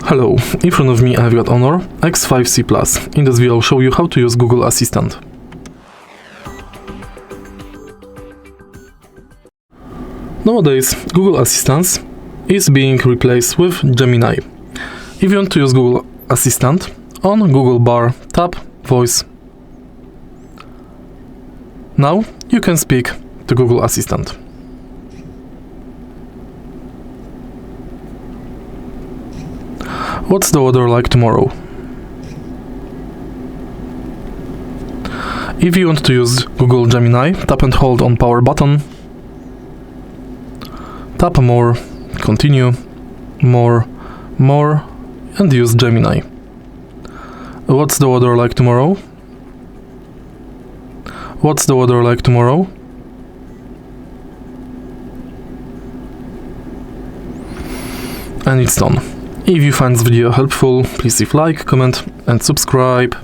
Hello, in front of me I've got HONOR X5c Plus. In this video I'll show you how to use Google Assistant. Nowadays, Google Assistant is being replaced with Gemini. If you want to use Google Assistant, on Google bar tap Voice. Now you can speak to Google Assistant. What's the weather like tomorrow? If you want to use Google Gemini, tap and hold on power button. Tap more, continue, more, and use Gemini. What's the weather like tomorrow? What's the weather like tomorrow? And it's done. If you find this video helpful, please leave like, comment and subscribe.